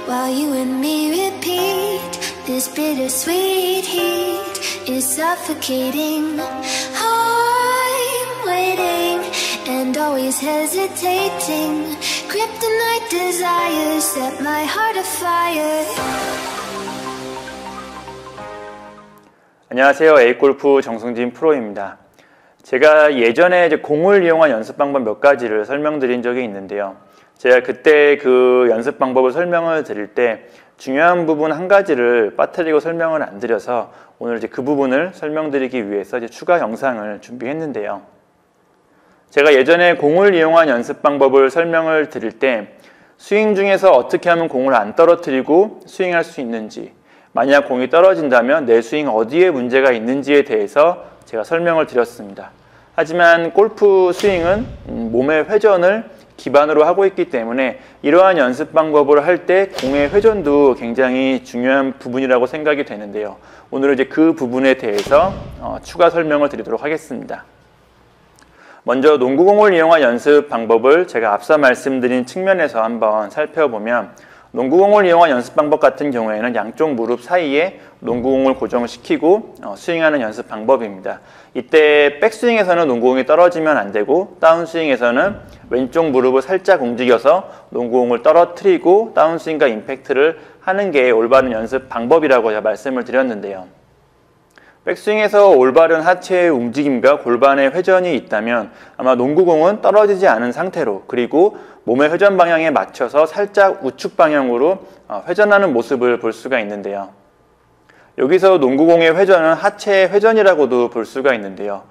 while you and me repeat. This bittersweet heat is suffocating. I'm waiting and always hesitating. Kryptonite desires set my heart afire. 안녕하세요. A골프 정승진 프로입니다. 제가 예전에 이제 공을 이용한 연습 방법 몇 가지를 설명드린 적이 있는데요. 제가 그때 그 연습 방법을 설명을 드릴 때 중요한 부분 한 가지를 빠뜨리고 설명을 안 드려서 오늘 이제 그 부분을 설명드리기 위해서 이제 추가 영상을 준비했는데요. 제가 예전에 공을 이용한 연습 방법을 설명을 드릴 때 스윙 중에서 어떻게 하면 공을 안 떨어뜨리고 스윙할 수 있는지, 만약 공이 떨어진다면 내 스윙 어디에 문제가 있는지에 대해서 제가 설명을 드렸습니다. 하지만 골프 스윙은 몸의 회전을 기반으로 하고 있기 때문에 이러한 연습 방법을 할 때 공의 회전도 굉장히 중요한 부분이라고 생각이 되는데요. 오늘은 이제 그 부분에 대해서 추가 설명을 드리도록 하겠습니다. 먼저 농구공을 이용한 연습 방법을 제가 앞서 말씀드린 측면에서 한번 살펴보면, 농구공을 이용한 연습 방법 같은 경우에는 양쪽 무릎 사이에 농구공을 고정시키고 스윙하는 연습 방법입니다. 이때 백스윙에서는 농구공이 떨어지면 안 되고, 다운스윙에서는 왼쪽 무릎을 살짝 움직여서 농구공을 떨어뜨리고 다운스윙과 임팩트를 하는 게 올바른 연습 방법이라고 제가 말씀을 드렸는데요. 백스윙에서 올바른 하체의 움직임과 골반의 회전이 있다면 아마 농구공은 떨어지지 않은 상태로, 그리고 몸의 회전 방향에 맞춰서 살짝 우측 방향으로 회전하는 모습을 볼 수가 있는데요. 여기서 농구공의 회전은 하체의 회전이라고도 볼 수가 있는데요.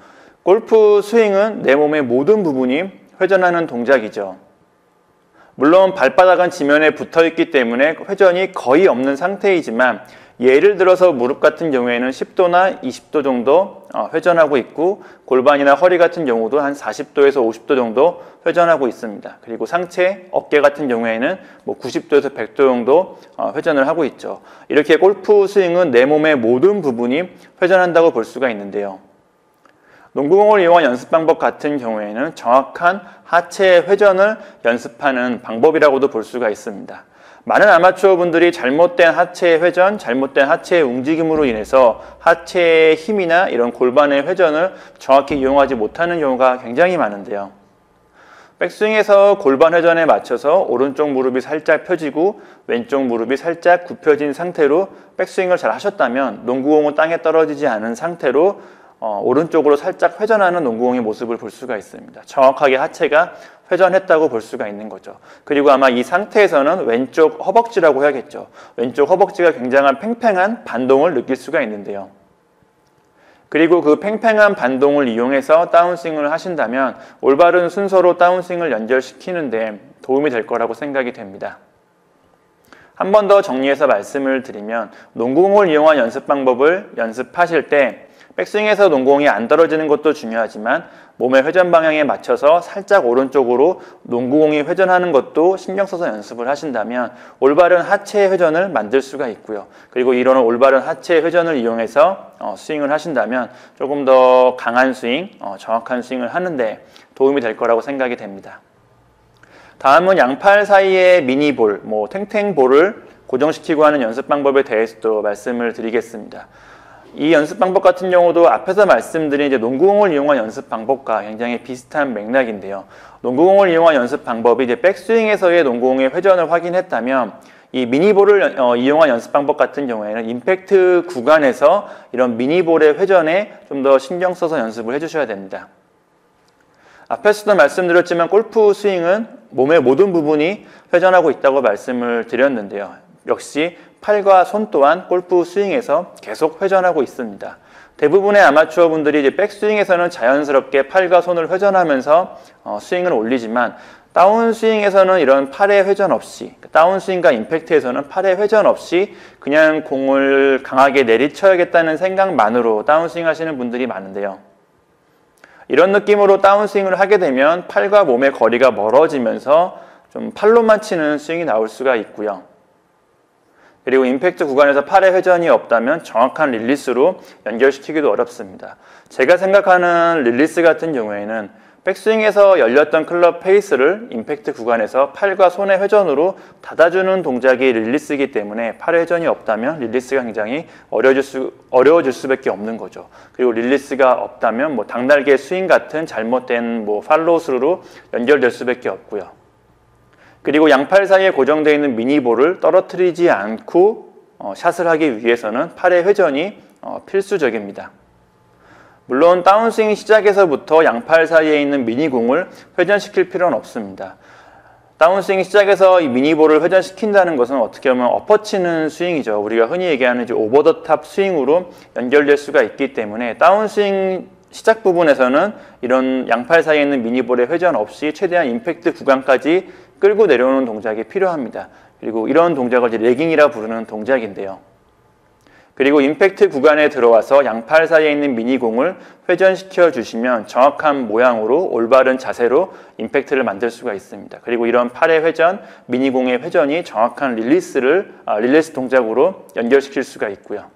골프 스윙은 내 몸의 모든 부분이 회전하는 동작이죠. 물론 발바닥은 지면에 붙어 있기 때문에 회전이 거의 없는 상태이지만, 예를 들어서 무릎 같은 경우에는 10도나 20도 정도 회전하고 있고, 골반이나 허리 같은 경우도 한 40도에서 50도 정도 회전하고 있습니다. 그리고 상체, 어깨 같은 경우에는 뭐 90도에서 100도 정도 회전을 하고 있죠. 이렇게 골프 스윙은 내 몸의 모든 부분이 회전한다고 볼 수가 있는데요. 농구공을 이용한 연습 방법 같은 경우에는 정확한 하체 회전을 연습하는 방법이라고도 볼 수가 있습니다. 많은 아마추어 분들이 잘못된 하체의 회전, 잘못된 하체의 움직임으로 인해서 하체의 힘이나 이런 골반의 회전을 정확히 이용하지 못하는 경우가 굉장히 많은데요. 백스윙에서 골반 회전에 맞춰서 오른쪽 무릎이 살짝 펴지고 왼쪽 무릎이 살짝 굽혀진 상태로 백스윙을 잘 하셨다면, 농구공은 땅에 떨어지지 않은 상태로 오른쪽으로 살짝 회전하는 농구공의 모습을 볼 수가 있습니다. 정확하게 하체가 회전했다고 볼 수가 있는 거죠. 그리고 아마 이 상태에서는 왼쪽 허벅지라고 해야겠죠. 왼쪽 허벅지가 굉장한 팽팽한 반동을 느낄 수가 있는데요. 그리고 그 팽팽한 반동을 이용해서 다운스윙을 하신다면 올바른 순서로 다운스윙을 연결시키는데 도움이 될 거라고 생각이 됩니다. 한 번 더 정리해서 말씀을 드리면, 농구공을 이용한 연습 방법을 연습하실 때 백스윙에서 농구공이 안 떨어지는 것도 중요하지만 몸의 회전 방향에 맞춰서 살짝 오른쪽으로 농구공이 회전하는 것도 신경 써서 연습을 하신다면 올바른 하체 회전을 만들 수가 있고요. 그리고 이런 올바른 하체 회전을 이용해서 스윙을 하신다면 조금 더 강한 스윙, 정확한 스윙을 하는데 도움이 될 거라고 생각이 됩니다. 다음은 양팔 사이에 미니볼, 탱탱볼을 고정시키고 하는 연습 방법에 대해서도 말씀을 드리겠습니다. 이 연습 방법 같은 경우도 앞에서 말씀드린 이제 농구공을 이용한 연습 방법과 굉장히 비슷한 맥락인데요. 농구공을 이용한 연습 방법이 이제 백스윙에서의 농구공의 회전을 확인했다면, 이 미니볼을 이용한 연습 방법 같은 경우에는 임팩트 구간에서 이런 미니볼의 회전에 좀 더 신경 써서 연습을 해주셔야 됩니다. 앞에서도 말씀드렸지만 골프 스윙은 몸의 모든 부분이 회전하고 있다고 말씀을 드렸는데요. 역시 팔과 손 또한 골프 스윙에서 계속 회전하고 있습니다. 대부분의 아마추어 분들이 이제 백스윙에서는 자연스럽게 팔과 손을 회전하면서 스윙을 올리지만, 다운스윙에서는 이런 팔의 회전 없이, 다운스윙과 임팩트에서는 팔의 회전 없이 그냥 공을 강하게 내리쳐야겠다는 생각만으로 다운스윙 하시는 분들이 많은데요. 이런 느낌으로 다운스윙을 하게 되면 팔과 몸의 거리가 멀어지면서 좀 팔로만 치는 스윙이 나올 수가 있고요. 그리고 임팩트 구간에서 팔의 회전이 없다면 정확한 릴리스로 연결시키기도 어렵습니다. 제가 생각하는 릴리스 같은 경우에는 백스윙에서 열렸던 클럽 페이스를 임팩트 구간에서 팔과 손의 회전으로 닫아주는 동작이 릴리스이기 때문에 팔의 회전이 없다면 릴리스가 굉장히 어려워질 수밖에 없는 거죠. 그리고 릴리스가 없다면 뭐 닭날개 스윙 같은 잘못된 뭐 팔로우 스루로 연결될 수밖에 없고요. 그리고 양팔 사이에 고정되어 있는 미니볼을 떨어뜨리지 않고 샷을 하기 위해서는 팔의 회전이 필수적입니다. 물론 다운스윙 시작에서부터 양팔 사이에 있는 미니공을 회전시킬 필요는 없습니다. 다운스윙 시작에서 이 미니볼을 회전시킨다는 것은 어떻게 보면 엎어치는 스윙이죠. 우리가 흔히 얘기하는 이제 오버 더 탑 스윙으로 연결될 수가 있기 때문에 다운스윙 시작 부분에서는 이런 양팔 사이에 있는 미니볼의 회전 없이 최대한 임팩트 구간까지 끌고 내려오는 동작이 필요합니다. 그리고 이런 동작을 이제 레깅이라 부르는 동작인데요. 그리고 임팩트 구간에 들어와서 양팔 사이에 있는 미니공을 회전시켜 주시면 정확한 모양으로 올바른 자세로 임팩트를 만들 수가 있습니다. 그리고 이런 팔의 회전, 미니공의 회전이 정확한 릴리스 동작으로 연결시킬 수가 있고요.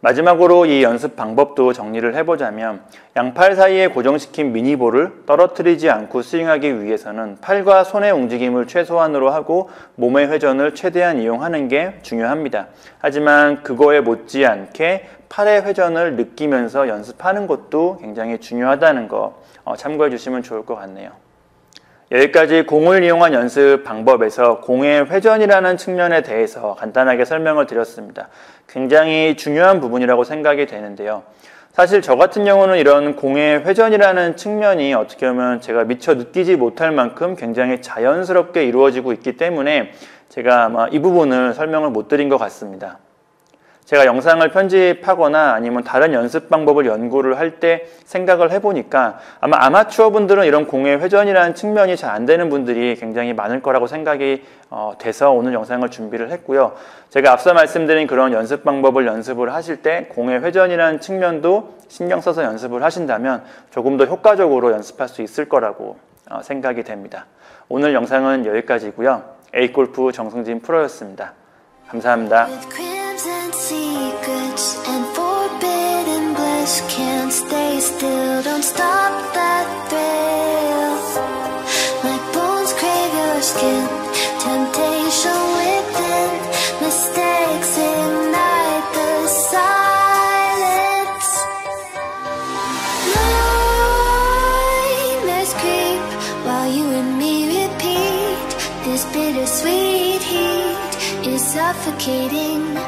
마지막으로 이 연습 방법도 정리를 해보자면 양팔 사이에 고정시킨 미니볼을 떨어뜨리지 않고 스윙하기 위해서는 팔과 손의 움직임을 최소한으로 하고 몸의 회전을 최대한 이용하는 게 중요합니다. 하지만 그거에 못지않게 팔의 회전을 느끼면서 연습하는 것도 굉장히 중요하다는 거 참고해 주시면 좋을 것 같네요. 여기까지 공을 이용한 연습 방법에서 공의 회전이라는 측면에 대해서 간단하게 설명을 드렸습니다. 굉장히 중요한 부분이라고 생각이 되는데요. 사실 저 같은 경우는 이런 공의 회전이라는 측면이 어떻게 보면 제가 미처 느끼지 못할 만큼 굉장히 자연스럽게 이루어지고 있기 때문에 제가 아마 이 부분을 설명을 못 드린 것 같습니다. 제가 영상을 편집하거나 아니면 다른 연습 방법을 연구를 할 때 생각을 해보니까 아마 아마추어 분들은 이런 공의 회전이라는 측면이 잘 안 되는 분들이 굉장히 많을 거라고 생각이 돼서 오늘 영상을 준비를 했고요. 제가 앞서 말씀드린 그런 연습 방법을 연습을 하실 때 공의 회전이라는 측면도 신경 써서 연습을 하신다면 조금 더 효과적으로 연습할 수 있을 거라고 생각이 됩니다. 오늘 영상은 여기까지고요. A골프 정승진 프로였습니다. 감사합니다. Secrets and forbidden bliss can't stay still, don't stop that thrill. My bones crave your skin, temptation within, mistakes ignite the silence. Nightmares creep while you and me repeat. This bittersweet heat is suffocating.